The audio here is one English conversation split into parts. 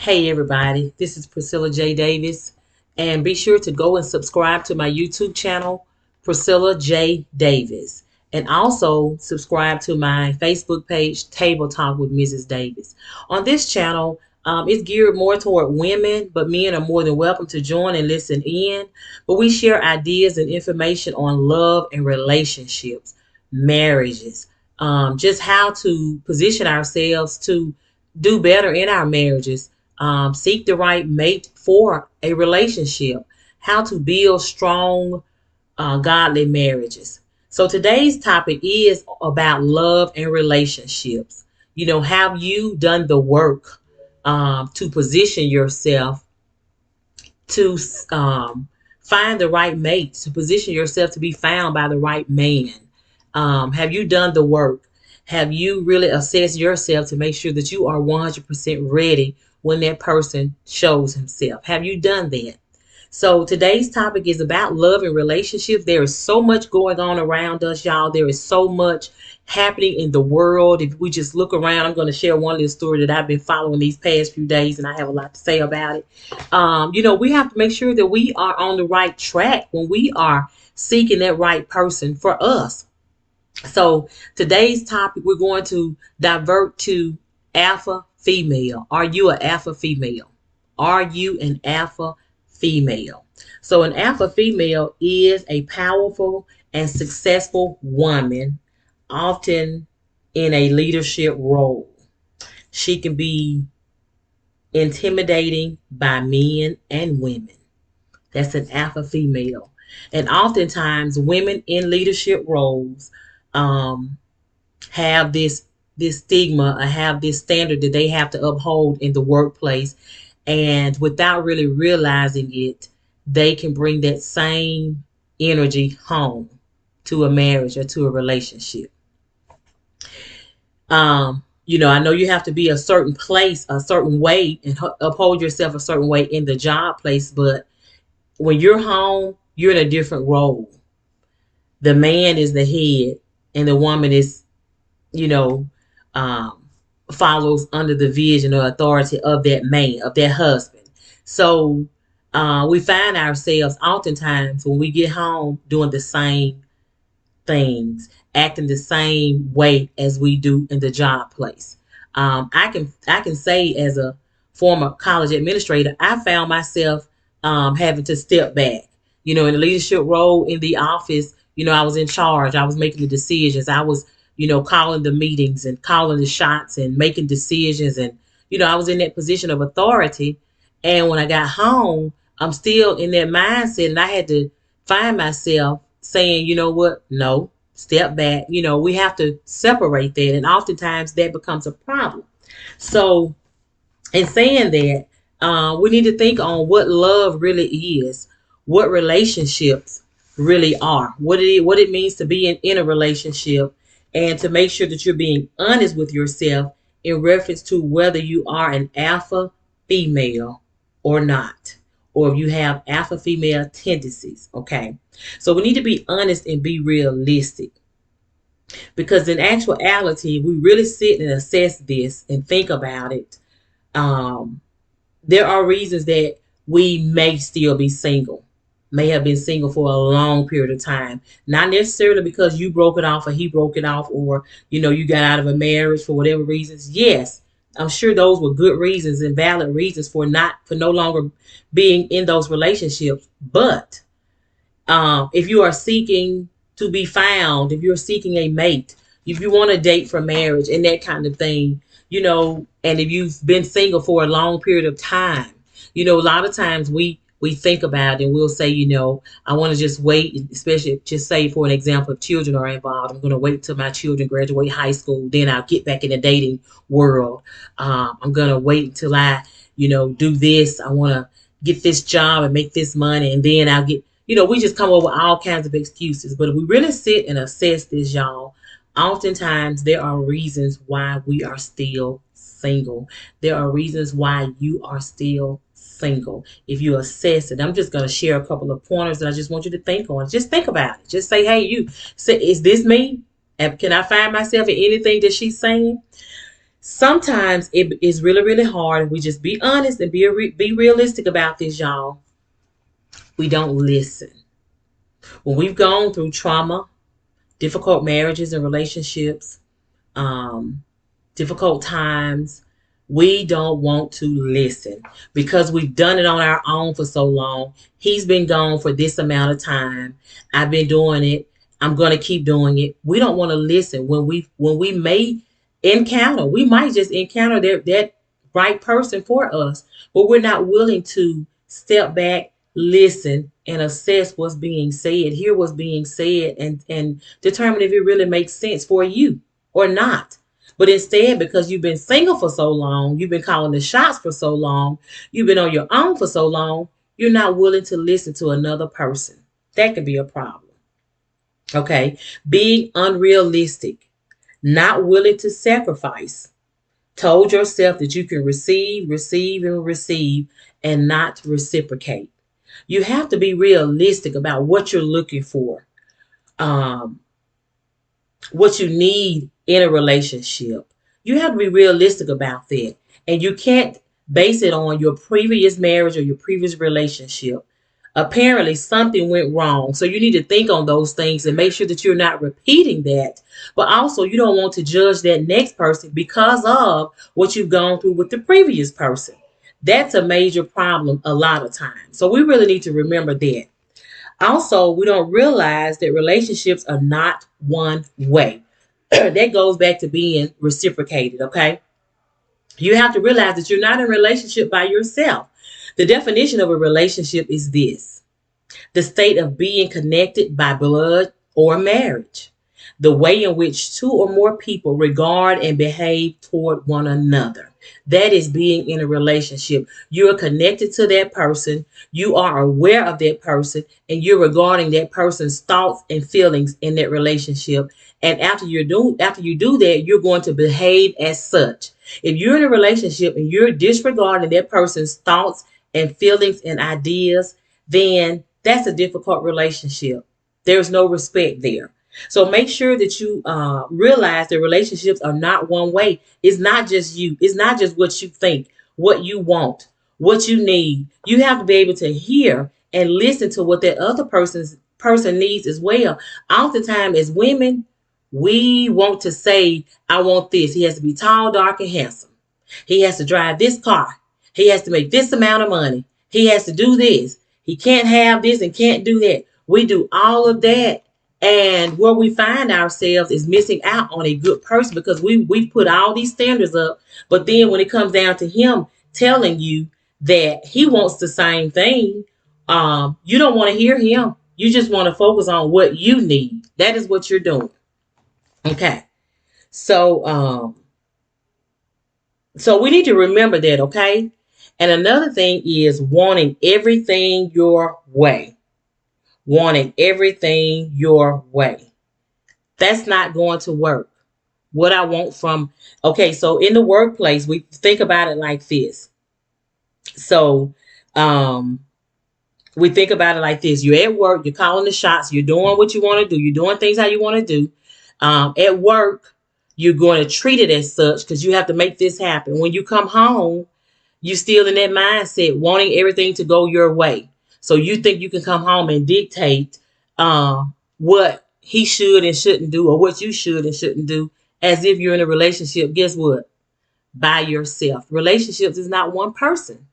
Hey everybody, this is Priscilla J. Davis, and be sure to go and subscribe to my YouTube channel, Priscilla J. Davis, and also subscribe to my Facebook page, Table Talk with Mrs. Davis. On this channel, it's geared more toward women, but men are more than welcome to join and listen in. But we share ideas and information on love and relationships, marriages, just how to position ourselves to do better in our marriages, seek the right mate for a relationship, how to build strong, godly marriages. So today's topic is about love and relationships. Have you done the work to position yourself to find the right mate, to position yourself to be found by the right man? Have you done the work? Have you really assessed yourself to make sure that you are 100% ready when that person shows himself? Have you done that? So today's topic is about love and relationships. There is so much going on around us, y'all. There is so much happening in the world. If we just look around, I'm going to share one little story that I've been following these past few days, and I have a lot to say about it. We have to make sure that we are on the right track when we are seeking that right person for us. So today's topic, we're going to divert to alpha female. Are you an alpha female? Are you an alpha female? So an alpha female is a powerful and successful woman, often in a leadership role. She can be intimidating by men and women. That's an alpha female. And oftentimes women in leadership roles um, have this stigma or have this standard that they have to uphold in the workplace, and without really realizing it, they can bring that same energy home to a marriage or to a relationship. I know you have to be a certain place, a certain way, and uphold yourself a certain way in the job place, but when you're home, you're in a different role. The man is the head, and the woman is, you know, um, follows under the vision or authority of that man, of that husband. So we find ourselves oftentimes when we get home doing the same things, acting the same way as we do in the job place. I can say as a former college administrator, I found myself having to step back. In a leadership role in the office. I was in charge. I was making the decisions. I was, calling the meetings and calling the shots and making decisions. And I was in that position of authority. And when I got home, I'm still in that mindset, and I had to find myself saying, you know what? No, step back. We have to separate that. And oftentimes that becomes a problem. So, in saying that, we need to think on what love really is, what relationships really are, what it means to be in a relationship, and to make sure that you're being honest with yourself in reference to whether you are an alpha female or not, or if you have alpha female tendencies. Okay, so we need to be honest and be realistic, because in actuality, we really sit and assess this and think about it. um, there are reasons that we may still be single, may have been single for a long period of time. Not necessarily because you broke it off or he broke it off, or you got out of a marriage for whatever reasons. Yes, I'm sure those were good reasons and valid reasons for no longer being in those relationships. But if you are seeking to be found, if you're seeking a mate, if you want to date for marriage and that kind of thing, and if you've been single for a long period of time, a lot of times we think about it and we'll say, I want to just wait, especially just say for an example, if children are involved, I'm going to wait till my children graduate high school, then I'll get back in the dating world. I'm going to wait until I, do this. I want to get this job and make this money, and then I'll get, we just come up with all kinds of excuses. But if we really sit and assess this, y'all, oftentimes there are reasons why we are still single. There are reasons why you are still single. If you assess it, I'm just going to share a couple of pointers that I just want you to think on. Just think about it. Just say, hey, is this me? And can I find myself in anything that she's saying? Sometimes it is really, really hard. We just be honest and be realistic about this, y'all. We don't listen. When we've gone through trauma, difficult marriages and relationships, um, difficult times, we don't want to listen because we've done it on our own for so long. He's been gone for this amount of time. I've been doing it. I'm going to keep doing it. We don't want to listen when we may encounter. We might just encounter that right person for us, but we're not willing to step back, listen, and assess what's being said, hear what's being said, and determine if it really makes sense for you or not. But instead, because you've been single for so long, you've been calling the shots for so long, you've been on your own for so long, you're not willing to listen to another person. That could be a problem. Okay. Being unrealistic, not willing to sacrifice. Told yourself that you can receive, receive, and receive and not reciprocate. You have to be realistic about what you're looking for. Um, what you need in a relationship. You have to be realistic about that. And you can't base it on your previous marriage or your previous relationship. Apparently, something went wrong. So you need to think on those things and make sure that you're not repeating that. But also, you don't want to judge that next person because of what you've gone through with the previous person. That's a major problem a lot of times. So we really need to remember that. Also, we don't realize that relationships are not one way. That goes back to being reciprocated, okay? You have to realize that you're not in a relationship by yourself. The definition of a relationship is this: the state of being connected by blood or marriage, the way in which two or more people regard and behave toward one another. That is being in a relationship. You are connected to that person. You are aware of that person, and you're regarding that person's thoughts and feelings in that relationship. And after you do that, you're going to behave as such. If you're in a relationship and you're disregarding that person's thoughts and feelings and ideas, then that's a difficult relationship. There's no respect there. So make sure that you realize that relationships are not one way. It's not just you. It's not just what you think, what you want, what you need. You have to be able to hear and listen to what that other person needs as well. Oftentimes, as women, we want to say, I want this. He has to be tall, dark, and handsome. He has to drive this car. He has to make this amount of money. He has to do this. He can't have this and can't do that. We do all of that. And where we find ourselves is missing out on a good person because we put all these standards up. But then when it comes down to him telling you that he wants the same thing, you don't want to hear him. You just want to focus on what you need. That is what you're doing. Okay. So so we need to remember that, okay? And another thing is wanting everything your way. Wanting everything your way. That's not going to work. What I want from, okay, so in the workplace, we think about it like this. So, we think about it like this. You're at work, you're calling the shots, you're doing what you want to do, you're doing things how you want to do. At work, you're going to treat it as such because you have to make this happen. When you come home, you're still in that mindset, wanting everything to go your way. So you think you can come home and dictate what he should and shouldn't do, or what you should and shouldn't do, as if you're in a relationship. Guess what? By yourself. Relationships is not one person.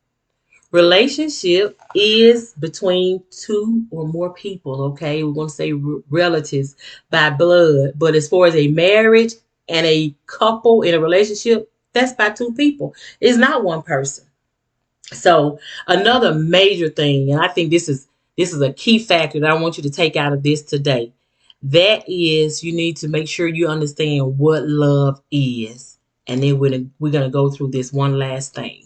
Relationship is between two or more people, okay? We're going to say relatives by blood. But as far as a marriage and a couple in a relationship, that's by two people. It's not one person. So another major thing, and I think this is a key factor that I want you to take out of this today. That is, you need to make sure you understand what love is. And then we're going to go through this one last thing.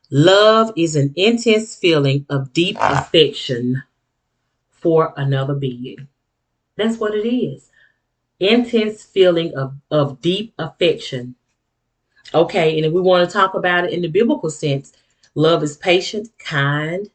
Love is an intense feeling of deep affection for another being. That's what it is. Intense feeling of deep affection. Okay, and if we want to talk about it in the biblical sense, love is patient, kind.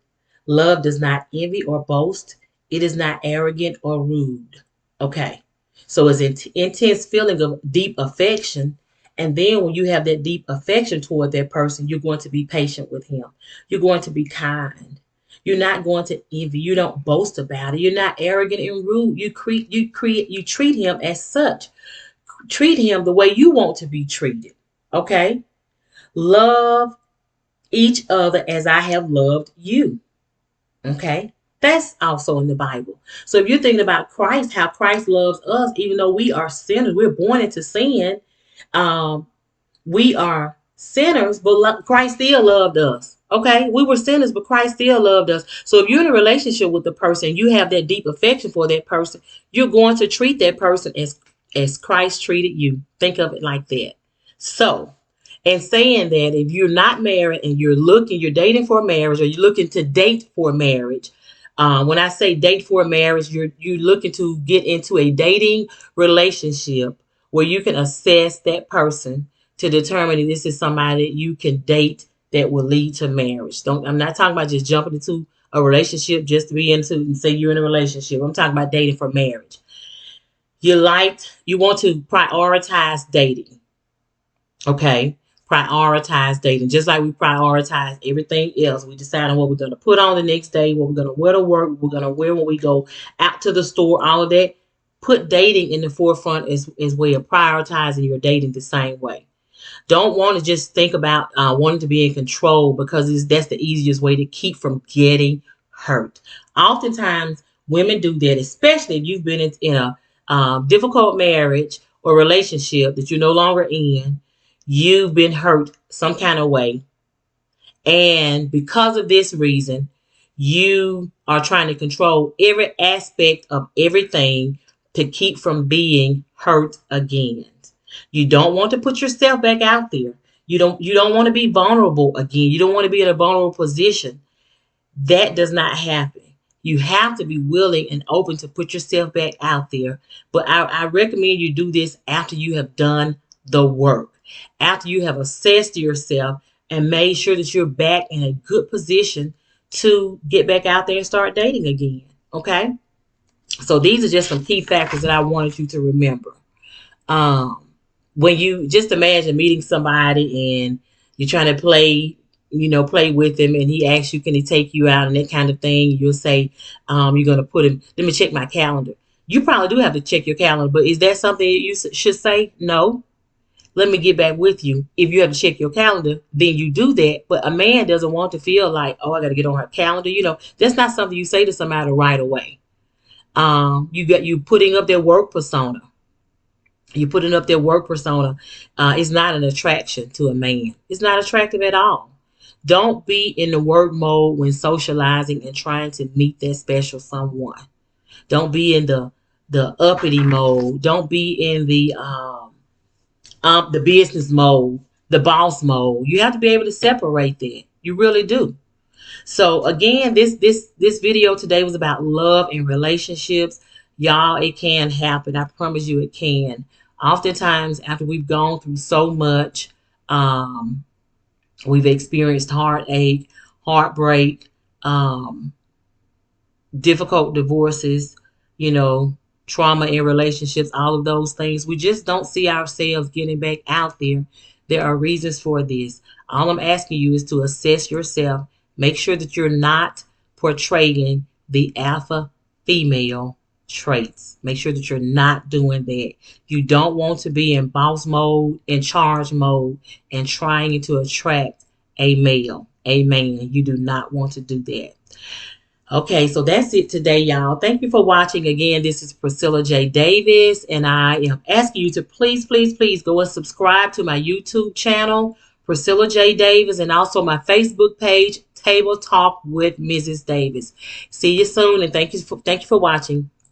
Love does not envy or boast. It is not arrogant or rude. Okay, so it's an intense feeling of deep affection. And then when you have that deep affection toward that person, you're going to be patient with him. You're going to be kind. You're not going to envy. You don't boast about it. You're not arrogant and rude. You treat him as such. Treat him the way you want to be treated. Okay? Love each other as I have loved you. Okay? That's also in the Bible. So if you're thinking about Christ, how Christ loves us, even though we are sinners, we're born into sin. Um, we are sinners, but Christ still loved us. Okay, we were sinners, but Christ still loved us. So if you're in a relationship with the person, you have that deep affection for that person, you're going to treat that person as Christ treated you. Think of it like that. So, and saying that if you're not married and you're dating for marriage, or you're looking to date for marriage, when I say date for marriage, you're looking to get into a dating relationship where you can assess that person to determine if this is somebody that you can date that will lead to marriage. I'm not talking about just jumping into a relationship just to be into and say you're in a relationship. I'm talking about dating for marriage. You want to prioritize dating. Okay. Prioritize dating. Just like we prioritize everything else. We decide on what we're going to put on the next day, what we're going to wear to work, what we're going to wear when we go out to the store, all of that. Put dating in the forefront as way of prioritizing your dating the same way. Don't want to just think about wanting to be in control, because that's the easiest way to keep from getting hurt. Oftentimes, women do that, especially if you've been in a difficult marriage or relationship that you're no longer in. You've been hurt some kind of way. And because of this reason, you are trying to control every aspect of everything to keep from being hurt again. You don't want to put yourself back out there. You don't want to be vulnerable again. You don't want to be in a vulnerable position. That does not happen. You have to be willing and open to put yourself back out there. But I recommend you do this after you have done the work, after you have assessed yourself and made sure that you're back in a good position to get back out there and start dating again. Okay? So these are just some key factors that I wanted you to remember. When you just imagine meeting somebody and you're trying to play with him, and he asks you, can he take you out and that kind of thing, you'll say, you're going to put him, let me check my calendar. You probably do have to check your calendar, but is that something you should say? No. Let me get back with you. If you have to check your calendar, then you do that. But a man doesn't want to feel like, oh, I got to get on her calendar. That's not something you say to somebody right away. You putting up their work persona. You're putting up their work persona. It's not an attraction to a man. It's not attractive at all. Don't be in the work mode when socializing and trying to meet that special someone. Don't be in the uppity mode. Don't be in the business mode, the boss mode. You have to be able to separate that. You really do. So again, this video today was about love and relationships. Y'all, it can happen. I promise you it can. Oftentimes, after we've gone through so much, we've experienced heartache, heartbreak, difficult divorces, trauma in relationships, all of those things. We just don't see ourselves getting back out there. There are reasons for this. All I'm asking you is to assess yourself. Make sure that you're not portraying the alpha female traits. Make sure that you're not doing that. You don't want to be in boss mode, in charge mode, and trying to attract a male, a man. You do not want to do that. Okay, so that's it today, y'all. Thank you for watching. Again, this is Priscilla J. Davis, and I am asking you to please, please, please go and subscribe to my YouTube channel, Priscilla J. Davis, and also my Facebook page, Table Talk with Mrs. Davis. See you soon, and thank you for watching.